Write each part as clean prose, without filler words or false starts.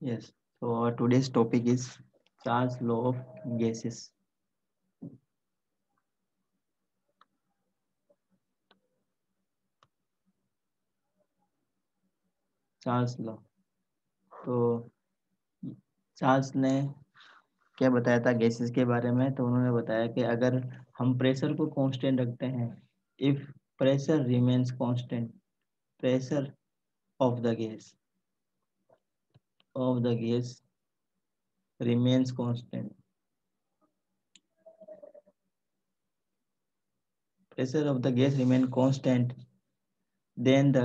Yes. So our today's topic is Charles' law of gases. Charles law. तो Charles ने क्या बताया था गैसेस के बारे में? तो उन्होंने बताया कि अगर हम प्रेशर को कांस्टेंट रखते हैं, if pressure remains constant, pressure of the gas remains constant, pressure of the gas remain constant, then the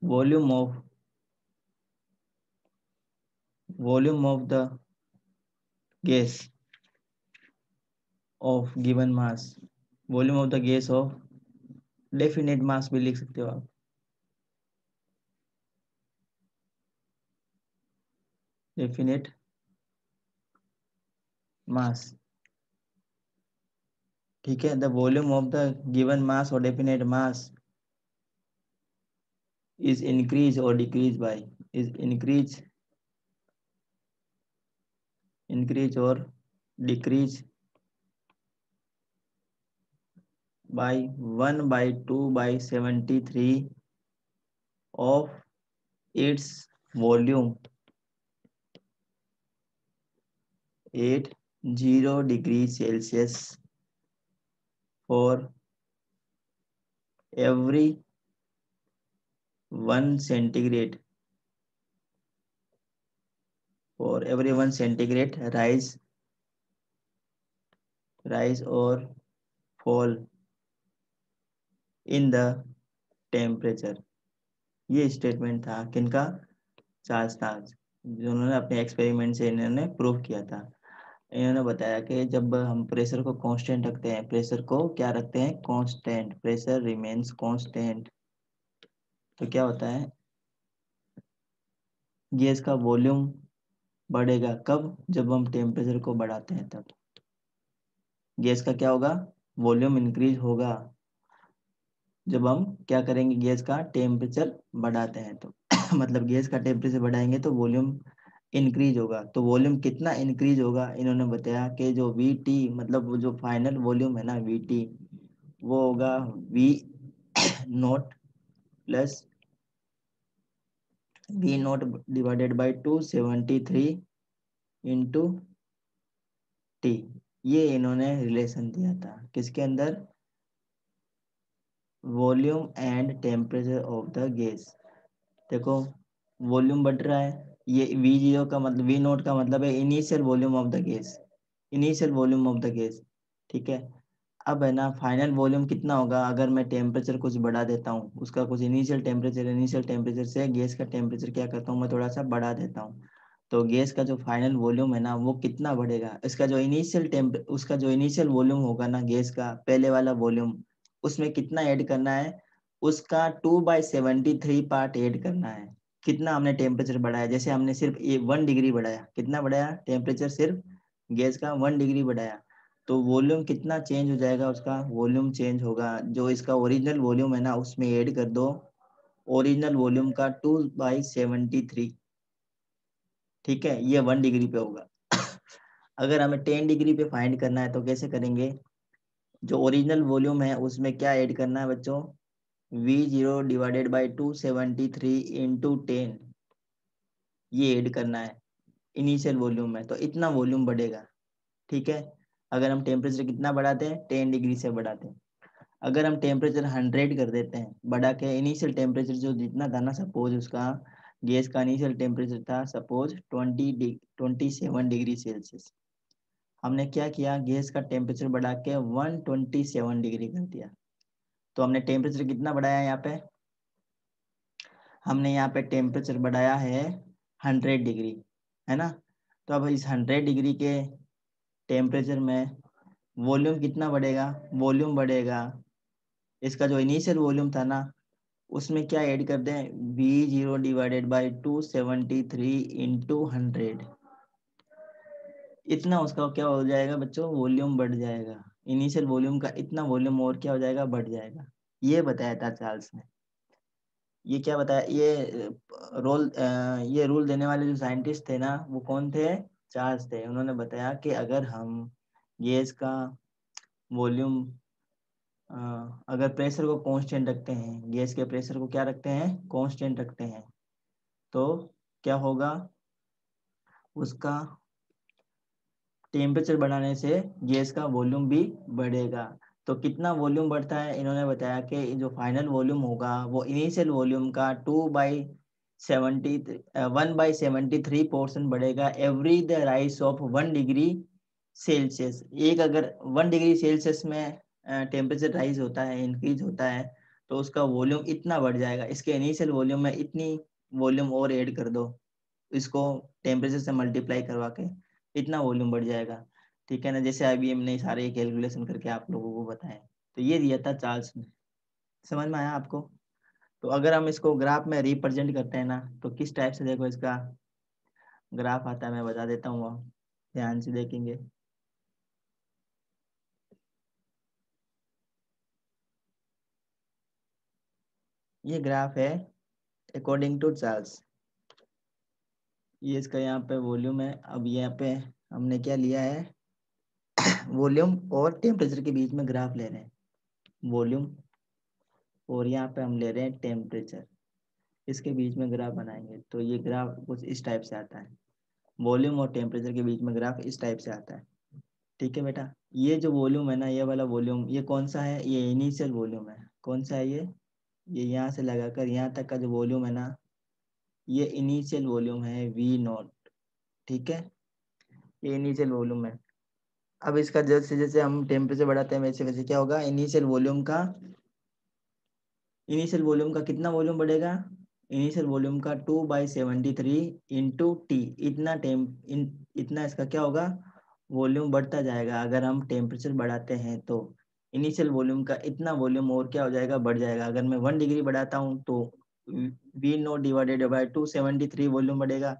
volume of the gas of given mass, volume of the gas of definite mass भी लिख सकते हो आप। definite mass, ठीक है। the volume of the given mass or definite mass is increase or decrease by, is increase or decrease by 1 by 2 by 73 of its volume at 0 degrees Celsius for every 1 centigrade, rise or fall in the temperature। ये statement था किनका? Charles torch, जिन्होंने अपने experiment से इन्होंने prove किया था। इन्होंने बताया कि जब हम प्रेशर को कांस्टेंट रखते हैं, प्रेशर को क्या रखते हैं? कांस्टेंट, प्रेशर रिमेन्स कांस्टेंट, तो क्या होता है? गैस का वॉल्यूम बढ़ेगा। कब? जब हम टेम्परेचर को बढ़ाते हैं तब गैस का क्या होगा? वॉल्यूम इंक्रीज होगा। जब हम क्या करेंगे? गैस का टेम्परेचर बढ़ाते हैं तो मतलब गैस का टेम्परेचर बढ़ाएंगे तो वॉल्यूम इंक्रीज होगा। तो वॉल्यूम कितना इंक्रीज होगा? इन्होंने बताया कि जो वी टी, मतलब वो जो फाइनल वॉल्यूम है ना वी टी, वो होगा V naught plus V naught divided by 273 into T. ये इन्होंने रिलेशन दिया था किसके अंदर? Volume and temperature of the gas. देखो वॉल्यूम बढ़ रहा है, ये वी जीरो का मतलब, वी नोट का मतलब है initial volume of the gas, initial volume of the gas, ठीक है। अब है ना फाइनल वॉल्यूम कितना होगा? अगर मैं टेम्परेचर कुछ बढ़ा देता हूँ, उसका कुछ इनिशियल टेम्परेचर से गैस का टेम्परेचर क्या करता हूँ मैं? थोड़ा सा बढ़ा देता हूँ। तो गैस का जो फाइनल वॉल्यूम है ना वो कितना बढ़ेगा? इसका जो उसका जो इनिशियल वॉल्यूम होगा ना गैस का, पहले वाला वॉल्यूम, उसमें कितना ऐड करना है? उसका 2/73 पार्ट ऐड करना है। कितना हमने टेम्परेचर बढ़ाया? जैसे हमने सिर्फ 1 डिग्री बढ़ाया, कितना बढ़ाया टेम्परेचर? सिर्फ गैस का 1 डिग्री बढ़ाया, तो वॉल्यूम कितना चेंज हो जाएगा? उसका वॉल्यूम चेंज होगा। जो इसका ओरिजिनल वॉल्यूम है ना उसमें ऐड कर दो ओरिजिनल वॉल्यूम का 2/73, ठीक है। ये 1 डिग्री पे होगा। अगर हमें 10 डिग्री पे फाइंड करना है तो कैसे करेंगे? जो ओरिजिनल वॉल्यूम है उसमें क्या ऐड करना है बच्चों? V0 डिवाइडेड बाई 273 इंटू 10, ये ऐड करना है इनिशियल वॉल्यूम में, तो इतना वॉल्यूम बढ़ेगा, ठीक है। अगर हम टेम्परेचर कितना बढ़ाते हैं? 10 डिग्री से बढ़ाते हैं। अगर हम टेम्परेचर 100 कर देते हैं बढ़ा के, इनिशियल टेम्परेचर जो जितना था ना, सपोज उसका गैस का इनिशियल टेम्परेचर था सपोज 27 डिग्री सेल्सियस, हमने क्या किया? गैस का टेम्परेचर बढ़ा के 127 डिग्री कर दिया। तो हमने टेम्परेचर कितना बढ़ाया यहाँ पे? हमने यहाँ पे टेम्परेचर बढ़ाया है 100 डिग्री, है ना। तो अब इस 100 डिग्री के टेम्परेचर में वॉल्यूम कितना बढ़ेगा? वॉल्यूम बढ़ेगा, इसका जो इनिशियल वॉल्यूम था ना उसमें क्या ऐड कर दें? V0 डिवाइडेड बाई 273 इंटू 100, इतना उसका क्या हो जाएगा बच्चों? वॉल्यूम बढ़ जाएगा। इनिशियल वॉल्यूम का इतना वॉल्यूम और क्या हो जाएगा? बढ़ जाएगा। ये बताया था चार्ल्स ने। ये क्या बताया, ये रूल देने वाले जो साइंटिस्ट थे ना, वो कौन थे? चार्ल्स थे। उन्होंने बताया कि अगर हम गैस का वॉल्यूम, अगर प्रेशर को कांस्टेंट रखते हैं, गैस के प्रेशर को क्या रखते हैं? कांस्टेंट रखते हैं, तो क्या होगा? उसका टेम्परेचर बढ़ाने से गैस का वॉल्यूम भी बढ़ेगा। तो कितना वॉल्यूम बढ़ता है? इन्होंने बताया कि जो फाइनल वॉल्यूम होगा वो इनिशियल वॉल्यूम का 1/73 बढ़ेगा every the rise of 1 degree Celsius. एक अगर 1 डिग्री सेल्सियस में टेम्परेचर राइज होता है, इंक्रीज होता है, तो उसका वॉल्यूम इतना बढ़ जाएगा। इसके इनिशियल वॉल्यूम में इतनी वॉल्यूम और ऐड कर दो, इसको टेम्परेचर से मल्टीप्लाई करवा के इतना वॉल्यूम बढ़ जाएगा। ठीक है ना? जैसे अभी हमने सारे कैलकुलेशन करके आप लोगों को बताएं, तो ये दिया था चार्ल्स ने। समझ में आया आपको? तो अगर हम इसको ग्राफ में रिप्रेजेंट करते हैं ना, तो किस टाइप से देखो इसका ग्राफ आता है, मैं बता देता हूँ, आप ध्यान से देखेंगे। ये ग्राफ है अकॉर्डिंग टू चार्ल्स। ये इसका यहाँ पे वॉल्यूम है। अब यहाँ पे हमने क्या लिया है? वॉल्यूम और टेम्परेचर के बीच में ग्राफ ले रहे हैं, वॉल्यूम, और यहाँ पे हम ले रहे हैं टेम्परेचर, इसके बीच में ग्राफ बनाएंगे। तो ये ग्राफ कुछ इस टाइप से आता है, वॉल्यूम और टेम्परेचर के बीच में ग्राफ इस टाइप से आता है। ठीक है बेटा? ये जो वॉल्यूम है ना, ये वाला वॉल्यूम, ये कौन सा है? ये इनिशियल वॉल्यूम है। कौन सा है ये यहाँ से लगाकर यहाँ तक का जो वॉल्यूम है ना, ये इनिशियल वॉल्यूम है V0। ठीक है? ये इनिशियल वॉल्यूम है। अब इसका जैसे जैसे हम टेम्परेचर बढ़ाते हैं, वैसे वैसे क्या होगा? इनिशियल वॉल्यूम का कितना वॉल्यूम बढ़ेगा? इनिशियल वॉल्यूम का 2/73 इंटू टी, इतना इसका क्या होगा? वॉल्यूम बढ़ता जाएगा। अगर हम टेम्परेचर बढ़ाते हैं तो इनिशियल वॉल्यूम का इतना वॉल्यूम और क्या हो जाएगा? बढ़ जाएगा। अगर मैं 1 डिग्री बढ़ाता हूँ तो V0 डिवाइडेड बाई 273 वॉल्यूम बढ़ेगा।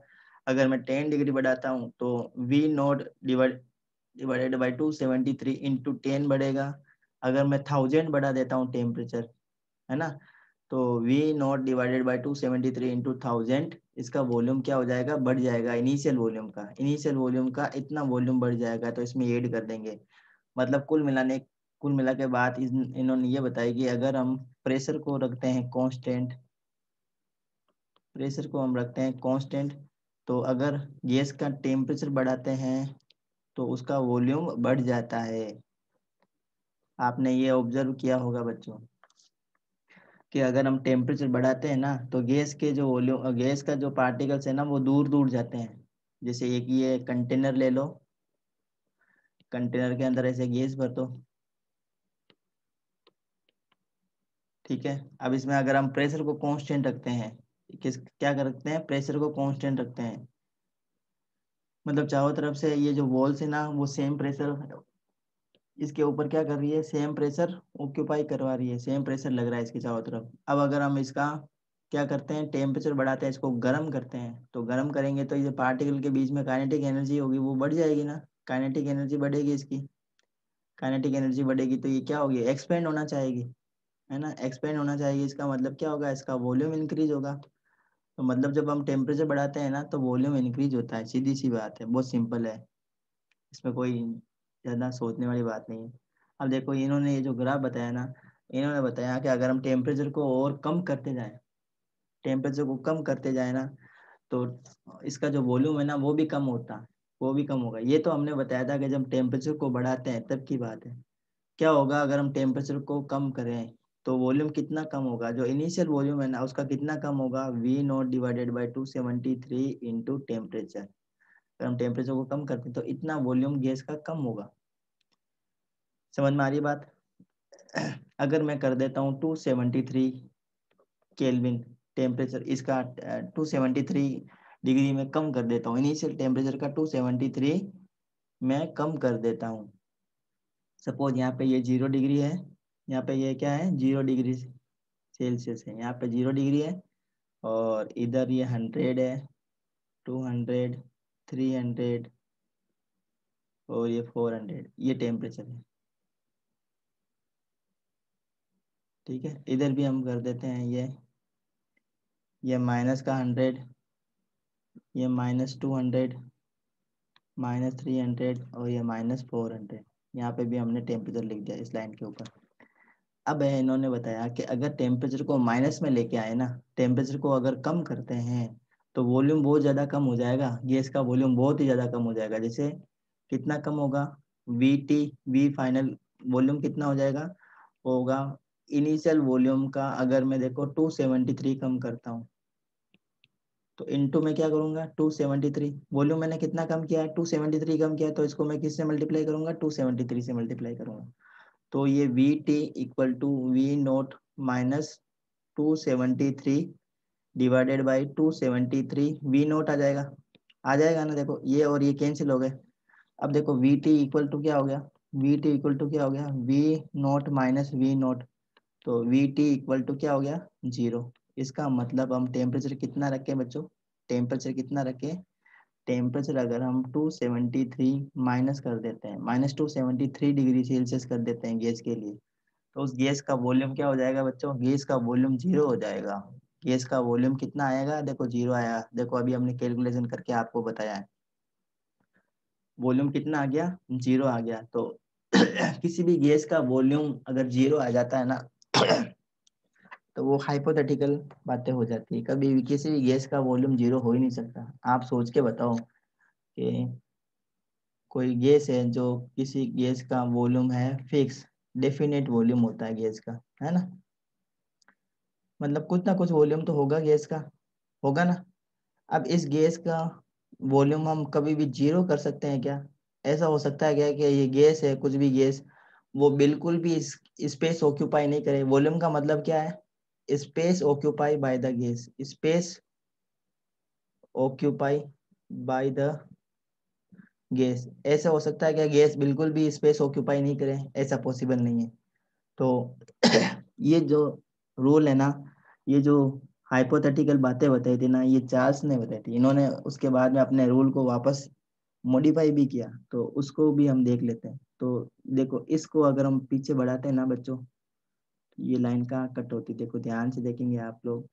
अगर मैं 10 डिग्री बढ़ाता हूँ तो V0 डिवाइडेड बाई 273 इंटू 10 बढ़ेगा। अगर मैं 1000 बढ़ा देता हूँ टेम्परेचर, है ना, तो V0 डिवाइडेड बाई 273 इंटू 1000, इसका वॉल्यूम क्या हो जाएगा? बढ़ जाएगा। इनिशियल वॉल्यूम का इतना वॉल्यूम बढ़ जाएगा, तो इसमें ऐड कर देंगे। मतलब कुल मिला के बात इन्होंने ये बताई कि अगर हम प्रेशर को रखते हैं कांस्टेंट, तो अगर गैस का टेम्परेचर बढ़ाते हैं तो उसका वॉल्यूम बढ़ जाता है। आपने ये ऑब्जर्व किया होगा बच्चों कि अगर हम टेम्परेचर बढ़ाते हैं ना, तो गैस का जो पार्टिकल्स है ना, वो दूर दूर जाते हैं। जैसे एक ये कंटेनर ले लो, कंटेनर के अंदर ऐसे गैस भर दो। ठीक है? अब इसमें अगर हम प्रेशर को कांस्टेंट रखते हैं, क्या करते हैं? प्रेशर को कांस्टेंट रखते हैं, मतलब चारों तरफ से ये जो वॉल्स है ना, वो सेम प्रेशर इसके ऊपर क्या कर रही है? सेम प्रेशर ऑक्यूपाई करवा रही है, सेम प्रेशर लग रहा है इसके चारों तरफ। अब अगर हम इसका क्या करते हैं? टेम्परेचर बढ़ाते हैं, इसको गर्म करते हैं, तो गर्म करेंगे तो ये पार्टिकल के बीच में काइनेटिक एनर्जी होगी, वो बढ़ जाएगी ना, काइनेटिक एनर्जी बढ़ेगी इसकी। काइनेटिक एनर्जी बढ़ेगी तो ये क्या होगी? एक्सपेंड होना चाहेगी, है ना? एक्सपेंड होना चाहिए, इसका मतलब क्या होगा? इसका वॉल्यूम इंक्रीज होगा। तो मतलब जब हम टेम्परेचर बढ़ाते हैं ना, तो वॉल्यूम इंक्रीज होता है, सीधी सी बात है, बहुत सिंपल है, इसमें कोई ज़्यादा सोचने वाली बात नहीं है। अब देखो, इन्होंने ये जो ग्राफ बताया ना, इन्होंने बताया कि अगर हम टेम्परेचर को और कम करते जाएं, ना, तो इसका जो वॉल्यूम है ना, वो भी कम होगा। ये तो हमने बताया था कि जब टेम्परेचर को बढ़ाते हैं तब की बात है। क्या होगा अगर हम टेम्परेचर को कम करें? तो वॉल्यूम कितना कम होगा? जो इनिशियल वॉल्यूम है ना, उसका कितना कम होगा? V0 divided by 273 into temperature. अगर हम टेम्परेचर को कम करते हैं तो इतना वॉल्यूम गैस का कम होगा। समझ में आ रही है बात? अगर मैं कर देता हूँ 273 केल्विन टेम्परेचर, इसका 273 डिग्री में कम कर देता हूँ, इनिशियल टेम्परेचर का 273 मैं कम कर देता हूँ। सपोज यहाँ पे ये 0 डिग्री है, यहाँ पे ये क्या है? 0 डिग्री सेल्सियस है, यहाँ पे 0 डिग्री है, और इधर ये 100 है, 200, 300, और ये 400, ये टेम्परेचर है। ठीक है? इधर भी हम कर देते हैं ये ये माइनस का 100, ये -200, -300 और ये -400। यहाँ पे भी हमने टेम्परेचर लिख दिया इस लाइन के ऊपर। अब इन्होंने बताया कि अगर टेम्परेचर को माइनस में लेके आए ना, टेम्परेचर को अगर कम करते हैं तो वॉल्यूम बहुत ज़्यादा कम हो जाएगा, गैस का वॉल्यूम बहुत ही ज़्यादा कम हो जाएगा। जैसे कितना कम होगा, V T, V final volume कितना हो जाएगा, होगा इनिशियल वॉल्यूम का, अगर मैं देखो 273 कम करता हूँ तो इनटू में क्या करूंगा 273, वॉल्यूम मैंने कितना कम किया है 273 कम किया है, तो इसको मैं किससे मल्टीप्लाई करूंगा 273 से मल्टीप्लाई करूंगा। तो ये V T equal to V naught minus 273 divided by 273 V naught आ जाएगा ना। देखो ये और ये कैंसिल हो गए। अब देखो वी टी इक्वल टू क्या हो गया, वी टी इक्वल टू क्या हो गया, V naught minus V naught, तो वी टी इक्वल टू क्या हो गया 0। इसका मतलब हम टेम्परेचर कितना रखें बच्चों, टेम्परेचर कितना रखें, टेम्परेचर अगर हम 273 माइनस कर देते हैं, -273 डिग्री सेल्सियस कर देते हैं गैस के लिए, तो उस गैस का वॉल्यूम क्या हो जाएगा बच्चों, गैस का वॉल्यूम 0 हो जाएगा। गैस का वॉल्यूम कितना आएगा, देखो 0 आया। देखो अभी हमने कैलकुलेशन करके आपको बताया है, वॉल्यूम कितना आ गया 0 आ गया। तो किसी भी गैस का वॉल्यूम अगर 0 आ जाता है ना तो वो हाइपोथेटिकल बातें हो जाती है। कभी भी किसी भी गैस का वॉल्यूम 0 हो ही नहीं सकता। आप सोच के बताओ कि कोई गैस है जो, किसी गैस का वॉल्यूम है फिक्स, डेफिनेट वॉल्यूम होता है गैस का, है ना, मतलब कुछ ना कुछ वॉल्यूम तो होगा गैस का, होगा ना। अब इस गैस का वॉल्यूम हम कभी भी 0 कर सकते हैं क्या, ऐसा हो सकता है क्या कि ये गैस है, कुछ भी गैस, वो बिल्कुल भी स्पेस ऑक्यूपाई नहीं करे। वॉल्यूम का मतलब क्या है, space occupy by the gas, space occupy by the gas. ऐसा हो सकता है क्या गैस बिल्कुल भी स्पेस ऑक्यूपाई नहीं करे, ऐसा पॉसिबल नहीं है। तो ये जो रूल है ना, ये जो हाइपोथेटिकल बातें बताई थी ना, ये चार्ल्स ने बताई थी। इन्होंने उसके बाद में अपने रूल को वापस मॉडिफाई भी किया, तो उसको भी हम देख लेते हैं। तो देखो इसको अगर हम पीछे बढ़ाते हैं ना बच्चों, ये लाइन कहाँ कट होती है, देखो ध्यान से देखेंगे आप लोग,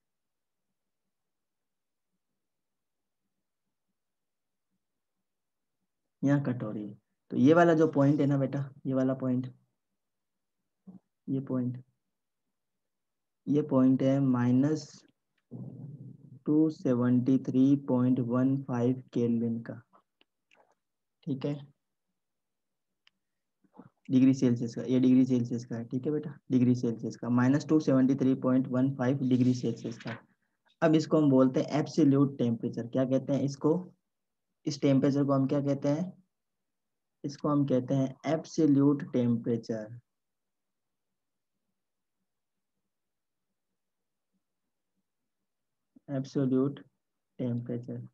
यहाँ कट हो रही है। तो ये वाला जो पॉइंट है ना बेटा, ये वाला पॉइंट, ये पॉइंट, ये पॉइंट है -273.15 केल्विन का, ठीक है, डिग्री सेल्सियस का, ये डिग्री सेल्सियस का है, ठीक है बेटा, डिग्री सेल्सियस का -273.15 डिग्री सेल्सियस का। अब इसको हम बोलते हैं एब्सोल्यूट टेम्परेचर। क्या कहते हैं इसको, इस टेम्परेचर को हम क्या कहते हैं, इसको हम कहते हैं absolute temperature. Absolute temperature,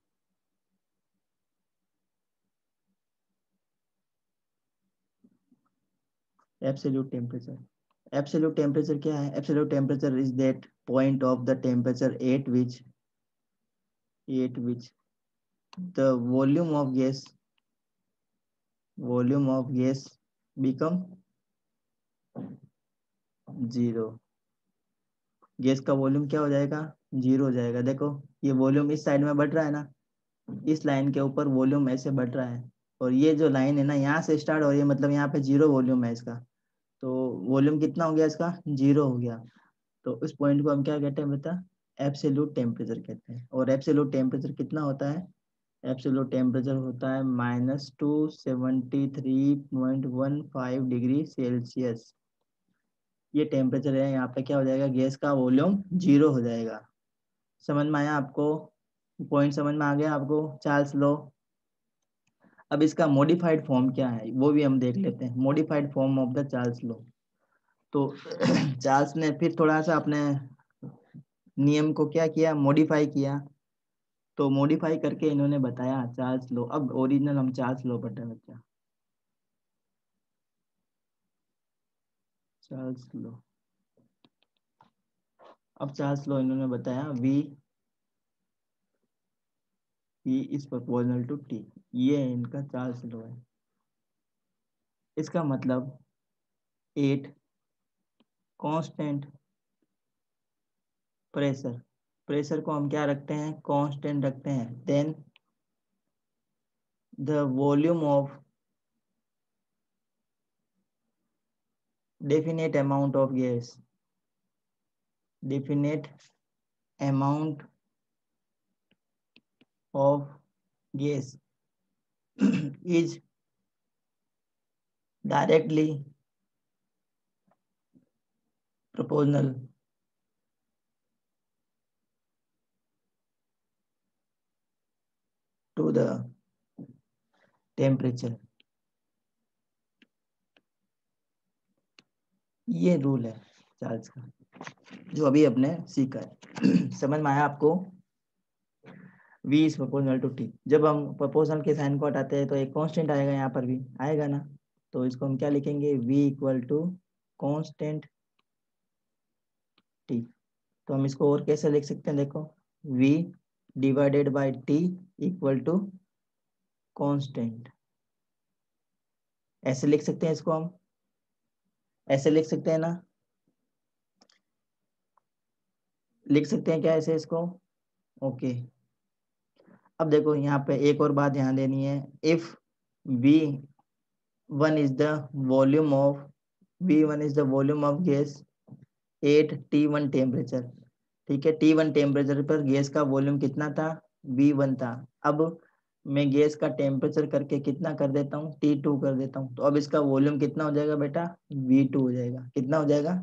absolute temperature, absolute temperature क्या है, absolute temperature is that point of the temperature at which the volume of gas become 0। Gas का वॉल्यूम क्या हो जाएगा 0 हो जाएगा। देखो ये वॉल्यूम इस साइड में बढ़ रहा है ना, इस लाइन के ऊपर वॉल्यूम ऐसे बढ़ रहा है, और ये जो लाइन है ना यहाँ से स्टार्ट हो रही है, मतलब यहाँ पे 0 वॉल्यूम है इसका, तो वॉल्यूम कितना हो गया इसका 0 हो गया। तो उस पॉइंट को हम क्या कहते हैं बेटा, एब्सोल्यूट टेम्परेचर कहते हैं। और एब्सोल्यूट टेम्परेचर कितना होता है, एब्सोल्यूट टेम्परेचर होता है -273.15 डिग्री सेल्सियस। ये टेम्परेचर है, यहाँ पे क्या हो जाएगा, गैस का वॉल्यूम 0 हो जाएगा। समझ में आया आपको, पॉइंट समझ में आ गया आपको, चार्ल्स लॉ। अब इसका मॉडिफाइड फॉर्म क्या है वो भी हम देख लेते हैं, modified form of the Charles law. तो चार्ल्स ने फिर थोड़ा सा अपने नियम को क्या किया, मॉडिफाई किया। तो मॉडिफाई करके इन्होंने बताया चार्ल्स लॉ। अब ओरिजिनल हम चार्ल्स लॉ पढ़ते हैं बच्चा, चार्ल्स लॉ। अब चार्ल्स लॉ इन्होंने बताया V is proportional to T, ये इनका चार्ल्स लॉ है। इसका मतलब 8 कांस्टेंट प्रेशर प्रेशर को हम क्या रखते हैं, कांस्टेंट रखते हैं, then the volume of definite amount of gas, definite amount of gas is directly proportional to the temperature. ये रूल है चार्ल्स का, जो अभी अपने सीखा है। समझ में आया आपको? V is proportional to T। जब हम प्रोपोर्शनल के साइन को हटाते हैं तो एक कांस्टेंट आएगा, यहाँ पर भी आएगा ना, तो इसको हम क्या लिखेंगे, V equal to constant T। तो हम इसको और कैसे लिख सकते हैं, देखो, V divided by T equal to constant. ऐसे लिख सकते हैं इसको, हम ऐसे लिख सकते हैं ना, लिख सकते हैं क्या ऐसे इसको? ओके। अब देखो यहाँ पे एक और बात ध्यान देनी है, if V1 is the volume of V1 is the volume of gas at T1 temperature, ठीक है, T1 टेम्परेचर पर गैस का वॉल्यूम कितना था, V1 था। अब मैं गैस का टेम्परेचर करके कितना कर देता हूँ, T2 कर देता हूँ, तो अब इसका वॉल्यूम कितना हो जाएगा बेटा, V2 हो जाएगा। कितना हो जाएगा,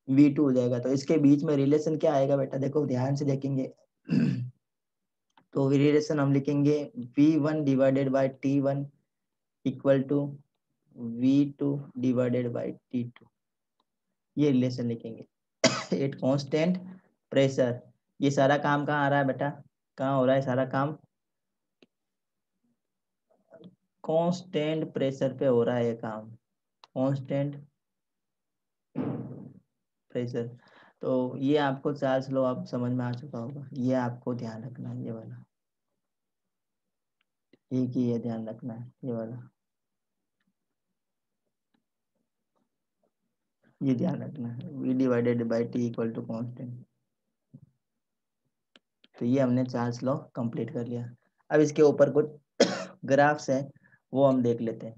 V2 हो जाएगा। तो इसके बीच में रिलेशन क्या आएगा बेटा, देखो ध्यान से देखेंगे तो रिलेशन हम लिखेंगे V1 divided by T1 equal to V2 divided by T2, ये रिलेशन लिखेंगे। एट कांस्टेंट प्रेशर, ये सारा काम कहाँ आ रहा है बेटा, कहाँ हो रहा है सारा काम, कांस्टेंट प्रेशर पे हो रहा है ये काम, कांस्टेंट प्रेशर। तो ये आपको चार्ज लो आप समझ में आ चुका होगा, ये आपको ध्यान रखना है, ये वाला एक ही ये ध्यान रखना है, ये वाला ये ध्यान रखना है, V divided by T equal to constant. तो ये हमने चार्ज लॉ कंप्लीट कर लिया। अब इसके ऊपर कुछ ग्राफ्स है, वो हम देख लेते हैं।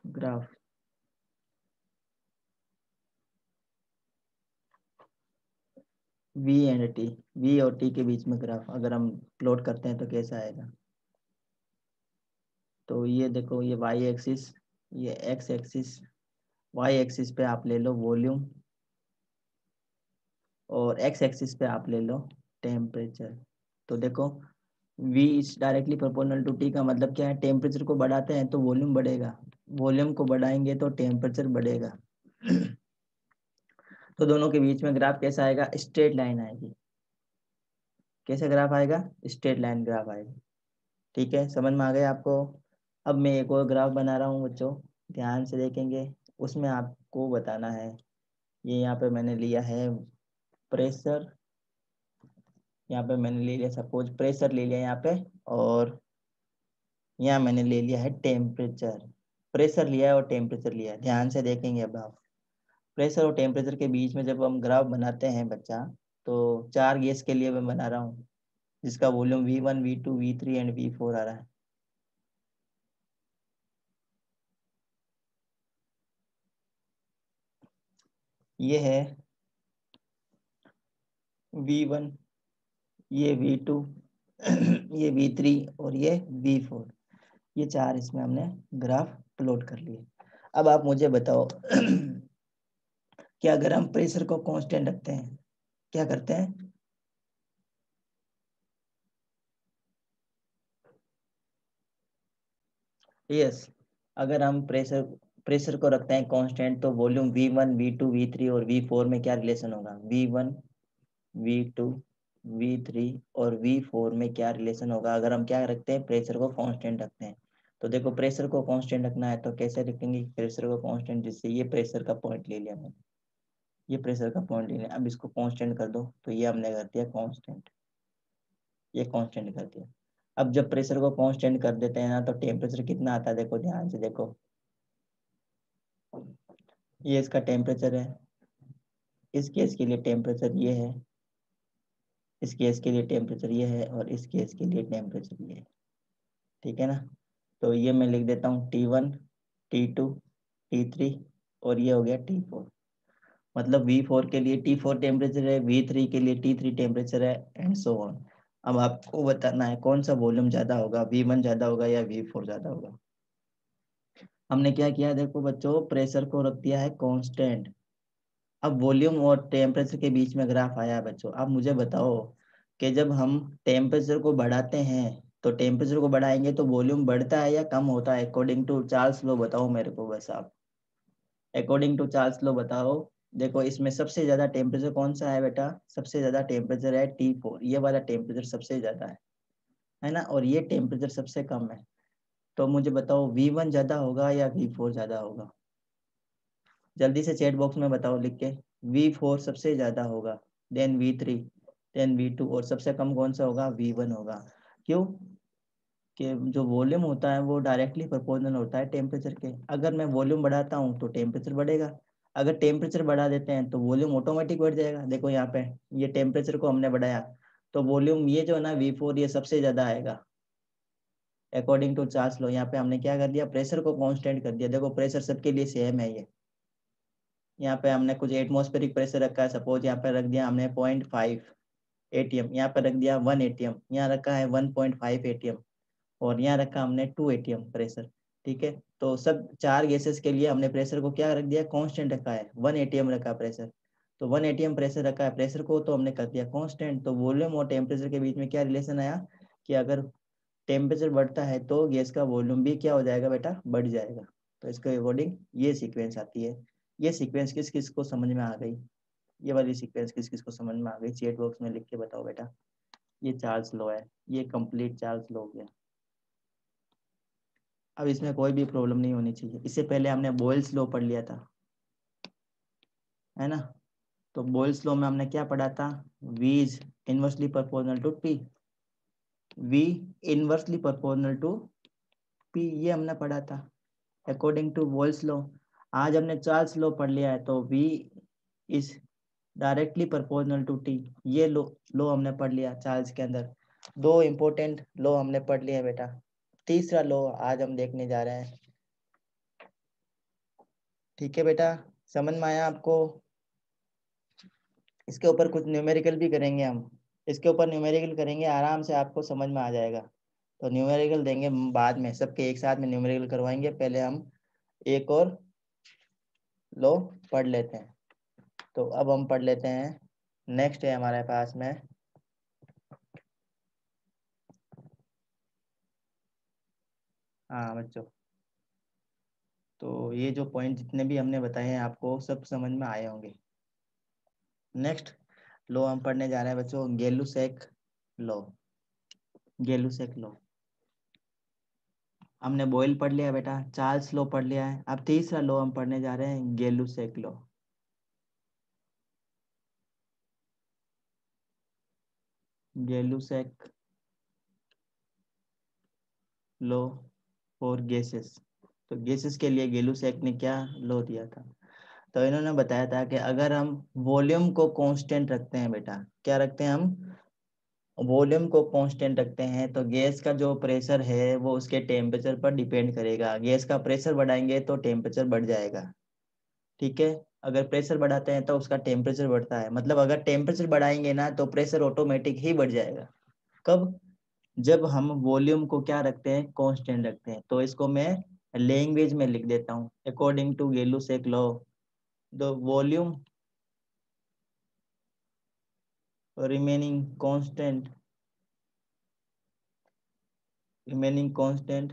Graph, V and T, V और T के बीच में ग्राफ अगर हम प्लॉट करते हैं तो कैसा आएगा, तो ये देखो, ये Y एक्सिस, ये X एक्सिस, Y एक्सिस पे आप ले लो वॉल्यूम और X एक्सिस पे आप ले लो टेम्परेचर। तो देखो V is directly proportional to T का मतलब क्या है, टेम्परेचर को बढ़ाते हैं तो वॉल्यूम बढ़ेगा, वॉल्यूम को बढ़ाएंगे तो टेम्परेचर बढ़ेगा। तो दोनों के बीच में ग्राफ कैसा आएगा, स्ट्रेट लाइन आएगी। कैसा ग्राफ आएगा, स्ट्रेट लाइन ग्राफ आएगा। ठीक है, समझ में आ गया आपको? अब मैं एक और ग्राफ बना रहा हूँ बच्चों, ध्यान से देखेंगे, उसमें आपको बताना है। ये यहाँ पे मैंने लिया है प्रेशर, यहाँ पे मैंने ले लिया सपोज प्रेशर ले लिया यहाँ पे, और यहाँ मैंने ले लिया है टेम्परेचर। प्रेशर लिया है और टेम्परेचर लिया है, ध्यान से देखेंगे। अब आप प्रेशर और टेम्परेचर के बीच में जब हम ग्राफ बनाते हैं बच्चा, तो चार गैस के लिए मैं बना रहा हूँ, जिसका volume V1 V2 V3 and V4 आ रहा है। ये है V1, ये V2 ये V3 और ये V4, ये चार इसमें हमने ग्राफ प्लॉट कर लिए। अब आप मुझे बताओ कि अगर हम प्रेशर को कांस्टेंट रखते हैं, क्या करते हैं, यस, अगर हम प्रेशर प्रेशर को रखते हैं कांस्टेंट, तो वॉल्यूम V1 V2 V3 और V4 में क्या रिलेशन होगा, V1 V2 V3 और V4 में क्या रिलेशन होगा अगर हम क्या रखते हैं, प्रेशर को कांस्टेंट रखते हैं। तो देखो प्रेशर को कांस्टेंट रखना है तो कैसे रखेंगे प्रेशर को कांस्टेंट, जिससे ये प्रेशर का पॉइंट ले लिया मैंने, ये प्रेशर का पॉइंट ले लिया। अब इसको कांस्टेंट कर दो, तो ये हमने कर दिया कांस्टेंट, ये कांस्टेंट कर दिया। अब जब प्रेशर को कांस्टेंट कर देते हैं ना, तो टेम्परेचर कितना आता है, देखो ध्यान से देखो, ये इसका टेम्परेचर है, इस केस के लिए टेम्परेचर ये है, इस केस के लिए टेम्परेचर ये है, और इस केस के लिए टेम्परेचर ये है। ठीक है ना। तो ये मैं लिख देता हूँ T1, T2, T3, और ये हो गया T4। मतलब V4 के लिए T4 टेम्परेचर है, V3 के लिए T3 टेम्परेचर है, एंड सो ऑन। अब आपको बताना है कौन सा वॉल्यूम ज्यादा होगा, V1 ज्यादा होगा या V4 ज्यादा होगा। हमने क्या किया, देखो बच्चों, प्रेशर को रख दिया है कांस्टेंट। अब वॉल्यूम और टेम्परेचर के बीच में ग्राफ आया है बच्चों। अब मुझे बताओ कि जब हम टेम्परेचर को बढ़ाते हैं तो टेम्परेचर को बढ़ाएंगे तो वॉल्यूम बढ़ता है या कम होता है, अकॉर्डिंग टू चार्ल्स लॉ बताओ मेरे को बस आप। अकॉर्डिंग टू चार्ल्स लॉ बताओ। देखो इसमें सबसे ज्यादा टेम्परेचर कौन सा है बेटा, सबसे ज्यादा टेम्परेचर है T4, ये वाला टेम्परेचर सबसे ज्यादा है ना, और ये टेम्परेचर सबसे कम है। तो मुझे बताओ V1 ज्यादा होगा या V4 ज्यादा होगा, जल्दी से चैट बॉक्स में बताओ लिख के। V4 सबसे ज्यादा होगा, देन V3, देन V2, और सबसे कम कौन सा होगा, V1 होगा। क्यों? कि जो वॉल्यूम होता है वो डायरेक्टली प्रोपोर्शनल होता है टेम्परेचर के। अगर मैं वॉल्यूम बढ़ाता हूँ तो टेम्परेचर बढ़ेगा, अगर टेम्परेचर बढ़ा देते हैं तो वॉल्यूम ऑटोमेटिक बढ़ जाएगा। देखो यहाँ पे ये टेम्परेचर को हमने बढ़ाया तो वॉल्यूम ये जो है ना V4 ये सबसे ज्यादा आएगा अकॉर्डिंग टू चार्ल्स लॉ। यहाँ पे हमने क्या कर दिया, प्रेशर को कांस्टेंट कर दिया। देखो प्रेशर सबके लिए सेम है ये। यहाँ पे हमने कुछ एटमॉस्फेरिक प्रेशर रखा है, सपोज यहाँ पे रख दिया हमने 0.5 ATM, यहाँ पे रख दिया 1 ATM, यहाँ रखा है 1.5 ATM, और यहाँ रखा हमने 2 ATM प्रेशर। ठीक है, तो सब चार गैसेस के लिए हमने प्रेशर को क्या रख दिया, कांस्टेंट रखा है, 1 ATM रखा है प्रेशर। तो 1 ATM प्रेशर रखा है, प्रेशर को तो हमने कर दिया कांस्टेंट। तो वॉल्यूम और टेम्परेचर के बीच में क्या रिलेशन आया कि अगर टेम्परेचर बढ़ता है तो गैस का वॉल्यूम भी क्या हो जाएगा बेटा, बढ़ जाएगा। तो इसके अकॉर्डिंग ये सीक्वेंस आती है। ये सीक्वेंस किस किस को समझ में आ गई, ये वाली सीक्वेंस किस किस को समझ में आ गई, चैट बॉक्स में लिख के बताओ बेटा। ये चार्ल्स लॉ है, ये कंप्लीट चार्ल्स लॉ हो गया। अब इसमें कोई भी प्रॉब्लम नहीं होनी चाहिए। इससे पहले हमने बॉयल्स लॉ पढ़ लिया था, है ना। तो बॉयल्स लॉ में हमने क्या पढ़ा था, V is inversely proportional to T, V inversely proportional to P, ये हमने पढ़ा था अकॉर्डिंग टू बॉयल्स लॉ। आज हमने चार्ल्स लॉ पढ़ लिया है, तो V is directly proportional to T, ये लॉ हमने पढ़ लिया चार्ल्स के अंदर। दो इंपॉर्टेंट लॉ हमने पढ़ लिया बेटा। तीसरा लॉ आज हम देखने जा रहे हैं। ठीक है बेटा, समझ में आया आपको। इसके ऊपर कुछ न्यूमेरिकल भी करेंगे हम, इसके ऊपर न्यूमेरिकल करेंगे, आराम से आपको समझ में आ जाएगा। तो न्यूमेरिकल देंगे बाद में, सबके एक साथ में न्यूमेरिकल करवाएंगे। पहले हम एक और लो पढ़ लेते हैं। तो अब हम पढ़ लेते हैं, नेक्स्ट है हमारे पास में हाँ बच्चों, तो ये जो पॉइंट जितने भी हमने बताए हैं आपको सब समझ में आए होंगे। नेक्स्ट लो हम पढ़ने जा रहे हैं बच्चों, गेलुसेक लो। गेलुसेक लो हमने बॉयल पढ़ लिया बेटा, चार्ल्स लो पढ़ लिया है। अब तीसरा लो हम पढ़ने जा रहे हैं, गेलुसेक लो। गेलुसेक लो फॉर गैसेस। तो गैसेस के लिए गेलुसेक ने क्या लो दिया था, तो इन्होंने बताया था कि अगर हम वॉल्यूम को कांस्टेंट रखते हैं बेटा, क्या रखते हैं हम, वॉल्यूम को कांस्टेंट रखते हैं, तो गैस का जो प्रेशर है वो उसके टेम्परेचर पर डिपेंड करेगा। गैस का प्रेशर बढ़ाएंगे तो टेम्परेचर बढ़ जाएगा। ठीक है, अगर प्रेशर बढ़ाते हैं तो उसका टेम्परेचर बढ़ता है। मतलब अगर टेम्परेचर बढ़ाएंगे ना तो प्रेशर ऑटोमेटिक ही बढ़ जाएगा। कब, जब हम वॉल्यूम को क्या रखते हैं, कांस्टेंट रखते हैं। तो इसको मैं लैंग्वेज में लिख देता हूँ, according to Gay Lussac law the volume remaining constant, remaining constant,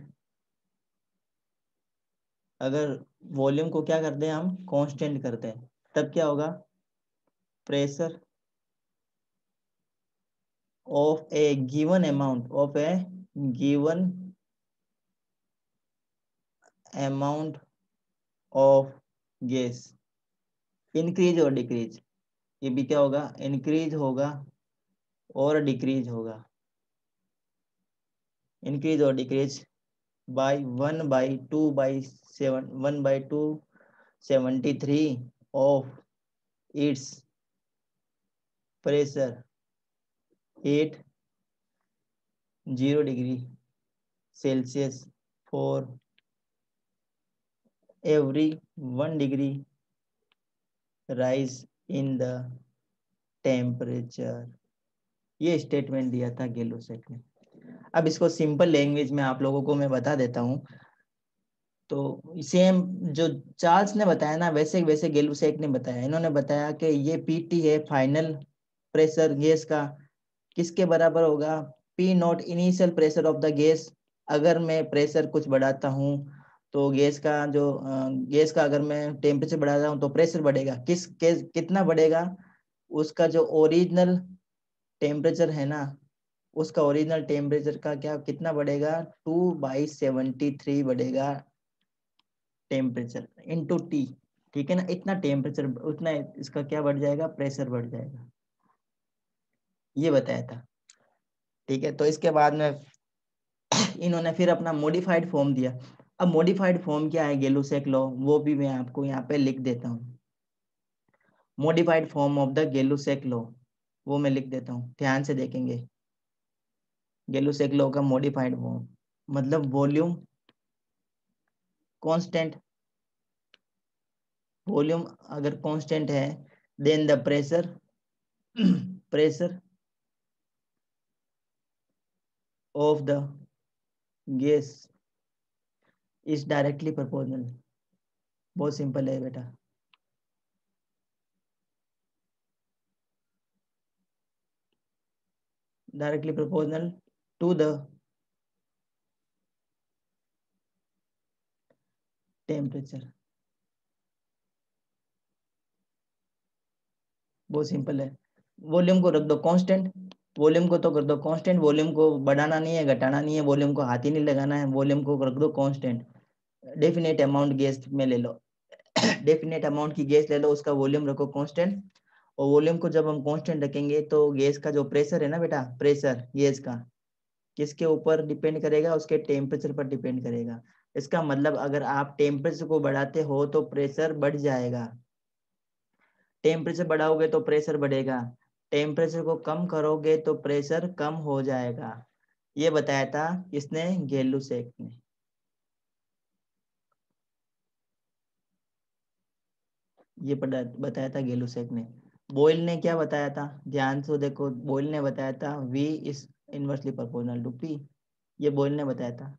अगर वॉल्यूम को क्या करते हैं हम, कांस्टेंट करते हैं, तब क्या होगा, pressure of A given amount, of A given amount of gas increase और डिक्रीज, ये भी क्या होगा, इंक्रीज होगा और डिक्रीज होगा, इंक्रीज और decrease by 1/2/7 1/273 of its pressure 8 0 degree Celsius for every 1 degree rise in the temperature. ये स्टेटमेंट दिया था गेलुसेक ने। अब इसको सिंपल लैंग्वेज में आप लोगों को मैं बता देता हूँ। तो सेम जो चार्ल्स ने बताया ना वैसे वैसे गेलुसेक ने बताया। इन्होंने बताया कि ये पीटी है फाइनल प्रेशर गैस का, किसके बराबर होगा, P not initial pressure of the gas. अगर मैं प्रेशर कुछ बढ़ाता हूँ तो गैस का अगर मैं टेम्परेचर बढ़ाता हूँ तो प्रेशर बढ़ेगा। कितना बढ़ेगा, उसका जो ओरिजिनल टेम्परेचर है ना, उसका ओरिजिनल टेम्परेचर का क्या कितना बढ़ेगा, 2/73 बढ़ेगा टेम्परेचर इंटू टी। ठीक है ना, इतना टेम्परेचर उतना इसका क्या बढ़ जाएगा, प्रेशर बढ़ जाएगा। ये बताया था। ठीक है, तो इसके बाद में इन्होंने फिर अपना मॉडिफाइड फॉर्म दिया। अब मॉडिफाइड फॉर्म क्या है गेलुसेक लॉ, वो भी मैं आपको यहाँ पे लिख देता हूँ। Modified form of the Gay Lussac law वो मैं लिख देता हूँ, ध्यान से देखेंगे। गेलुसेक लॉ का मॉडिफाइड फॉर्म मतलब वॉल्यूम कांस्टेंट, वॉल्यूम अगर कांस्टेंट है then the pressure pressure of the gas is directly proportional. बहुत सिंपल है बेटा। Directly proportional to the temperature. बहुत सिंपल है। वॉल्यूम को रख दो कांस्टेंट, वॉल्यूम को तो कर दो कांस्टेंट, वॉल्यूम को बढ़ाना नहीं है घटाना नहीं है, वॉल्यूम को हाथ ही नहीं लगाना है, वॉल्यूम को रख दो कांस्टेंट। डेफिनेट अमाउंट गैस में ले लो डेफिनेट अमाउंट की गैस ले लो, उसका वॉल्यूम रखो कांस्टेंट। और वॉल्यूम को जब हम कांस्टेंट रखेंगे तो गैस का जो प्रेशर है ना बेटा, प्रेशर गैस का किसके ऊपर डिपेंड करेगा, उसके टेम्परेचर पर डिपेंड करेगा। इसका मतलब अगर आप टेम्परेचर को बढ़ाते हो तो प्रेशर बढ़ जाएगा, टेम्परेचर बढ़ाओगे तो प्रेशर बढ़ेगा, टेम्परेचर को कम करोगे तो प्रेशर कम हो जाएगा। ये बताया था किसने, गेलुसेक ने। ये बताया था गेलुसेक ने। बोयल ने क्या बताया था, ध्यान से देखो, बोयल ने बताया था V is inversely proportional to P। ये बोयल ने बताया था।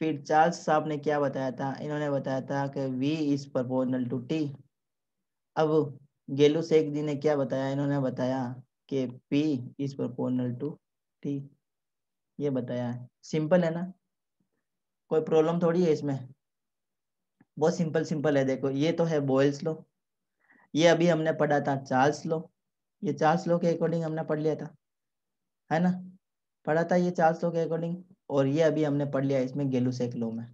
फिर चार्ल्स साहब ने क्या बताया था, इन्होंने बताया था कि V is proportional to T। अब गेलुसेक जी ने क्या बताया, इन्होंने बताया कि P is proportional to T। ये बताया है, सिंपल है ना, कोई प्रॉब्लम थोड़ी है इसमें, बहुत सिंपल सिंपल है। देखो ये तो है बॉयल्स लॉ, ये अभी हमने पढ़ा था चार्ल्स लॉ, ये चार्ल्स लॉ के अकॉर्डिंग हमने पढ़ लिया था, है ना, पढ़ा था ये चार्ल्स लॉ के अकॉर्डिंग। और ये अभी हमने पढ़ लिया इसमें गेलुसेक लॉ में,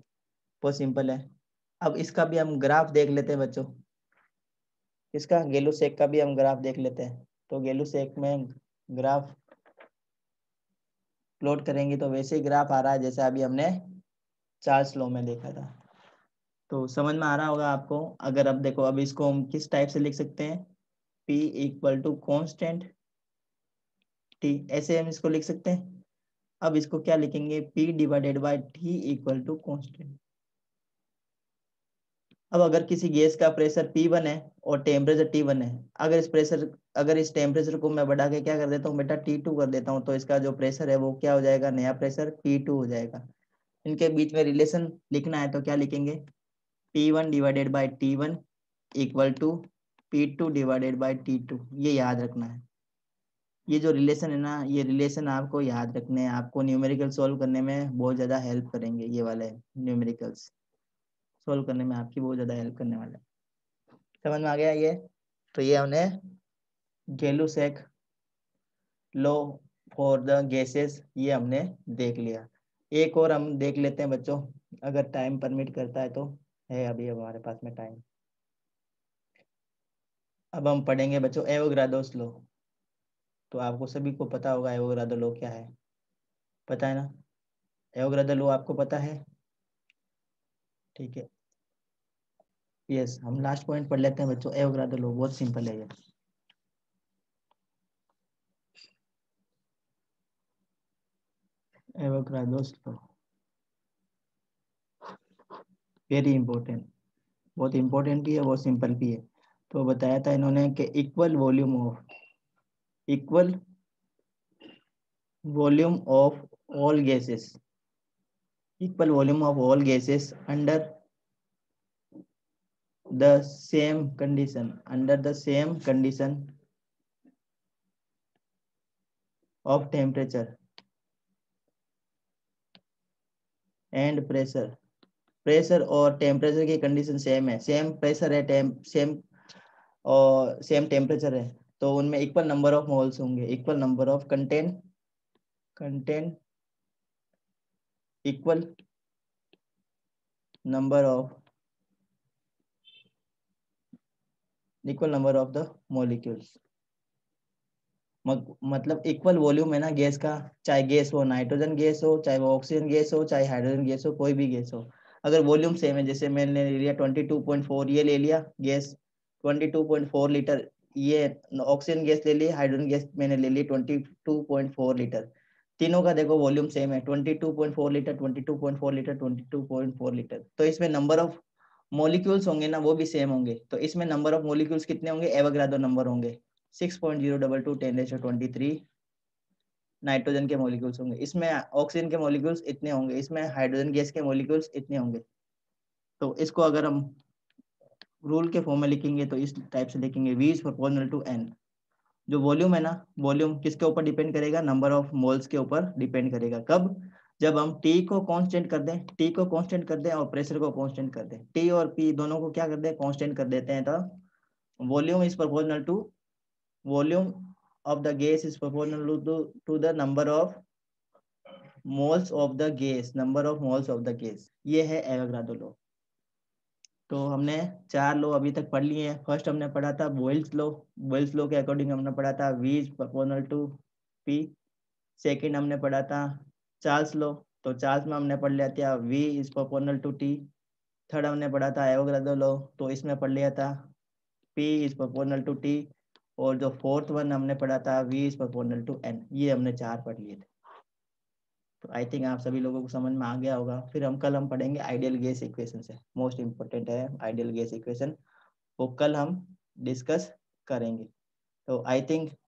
बहुत सिंपल है। अब इसका भी हम ग्राफ देख लेते हैं बच्चों, इसका गेलुसेक का भी हम ग्राफ देख लेते हैं। तो गेलुसेक में ग्राफ प्लॉट करेंगे तो वैसे ही ग्राफ आ रहा है जैसे अभी हमने चार्ल्स लॉ में देखा था। तो समझ में आ रहा होगा आपको। अगर अब देखो, अब इसको हम किस टाइप से लिख सकते हैं, P equal to constant T, ऐसे हम इसको लिख सकते हैं। अब इसको क्या लिखेंगे, P divided by T equal to constant. अब अगर किसी गैस का प्रेशर P1 है और टेम्परेचर T1 है, अगर इस टेम्परेचर को मैं बढ़ा के क्या कर देता हूँ बेटा, T2 कर देता हूँ, तो इसका जो प्रेशर है वो क्या हो जाएगा, नया प्रेशर P2 हो जाएगा। इनके बीच में रिलेशन लिखना है तो क्या लिखेंगे, P1 divided by T1 equal to P2 divided by T2। ये याद रखना है। ये जो रिलेशन है ना, ये रिलेशन आपको याद रखने हैं, आपको न्यूमेरिकल सॉल्व करने में बहुत ज़्यादा हेल्प करेंगे। ये वाले न्यूमेरिकल्स सॉल्व करने में आपकी बहुत ज़्यादा हेल्प करने वाले हैं। समझ में आ गया ये। तो ये हमने गेलुसेक लॉ फॉर द गैसेस ये हमने देख लिया। एक और हम देख लेते हैं बच्चों, अगर टाइम परमिट करता है तो, है अभी हमारे पास में टाइम। अब हम पढ़ेंगे बच्चों एवोगाड्रोस लॉ। तो आपको सभी को पता होगा एवोगाड्रो लॉ क्या है, पता है ना, एवोगाड्रो लॉ आपको पता है। ठीक है, यस, हम लास्ट पॉइंट पढ़ लेते हैं बच्चों, एवोगाड्रो लॉ बहुत सिंपल है ये। एवोगाड्रोस लॉ, वेरी इंपॉर्टेंट, बहुत इंपॉर्टेंट भी है, बहुत सिंपल भी है। तो बताया था इन्होंने कि equal volume of all gases, equal volume of all gases under the same condition, under the same condition of temperature and pressure, pressure और टेम्परेचर की कंडीशन सेम है, सेम प्रेशर है, सेम और सेम टेम्परेचर है, तो उनमें equal number of moles होंगे, equal number of contain equal number of the molecules. मतलब इक्वल वॉल्यूम है ना गैस का, चाहे गैस हो नाइट्रोजन गैस हो, चाहे वो ऑक्सीजन गैस हो, चाहे हाइड्रोजन गैस हो, कोई भी गैस हो, अगर वॉल्यूम सेम है, जैसे मैंने ले लिया 22.4 ये ले लिया गैस 22.4 लीटर, ये ऑक्सीजन गैस ले ली, हाइड्रोजन गैस मैंने ले ली 22.4 लीटर, तीनों का देखो वॉल्यूम सेम है 22.4 लीटर 22.4 लीटर 22.4 लीटर, तो इसमें नंबर ऑफ मॉलिक्यूल्स होंगे ना वो भी सेम होंगे, तो इसमें नंबर ऑफ मॉलिक्यूल्स कितने होंगे, एवोगाड्रो नंबर होंगे 6.022 10^23 नाइट्रोजन के मॉलिक्यूल्स होंगे, इसमें ऑक्सीजन के मॉलिक्यूल्स इतने होंगे, इसमें हाइड्रोजन गैस के मॉलिक्यूल्स इतने होंगे। तो इसको अगर हम रूल के फॉर्म में लिखेंगे तो इस टाइप से लिखेंगे, V is proportional to N। जो वॉल्यूम है ना, वॉल्यूम किसके ऊपर डिपेंड करेगा, नंबर ऑफ मोल्स के ऊपर डिपेंड करेगा, कब, जब हम T को कांस्टेंट कर दें, T को कांस्टेंट कर दें और प्रेशर को कांस्टेंट कर दें, T और P दोनों को क्या कर दें, कांस्टेंट कर देते हैं, तो volume is proportional to volume of the gas is proportional to the number of moles of the gas, number of moles of the gas, ये है एवोगाड्रो लॉ। तो हमने 4 लॉ अभी तक पढ़ लिए हैं। फर्स्ट हमने पढ़ा था बॉयल्स लॉ, बॉयल्स लॉ के अकॉर्डिंग हमने पढ़ा था V is proportional to P। Second हमने पढ़ा था चार्ल्स लॉ, तो चार्ल्स में हमने पढ़ लिया था V is proportional to T। Third हमने पढ़ा था एवोगाड्रो लॉ, तो इसमें पढ़ लिया था P is proportional to T। और जो फोर्थ वन हमने पढ़ा था V is proportional to N। ये हमने 4 पढ़ लिए थे। तो आई थिंक आप सभी लोगों को समझ में आ गया होगा। फिर हम पढ़ेंगे आइडियल गैस इक्वेशन से, मोस्ट इंपोर्टेंट है आइडियल गैस इक्वेशन, वो कल हम डिस्कस करेंगे। तो आई थिंक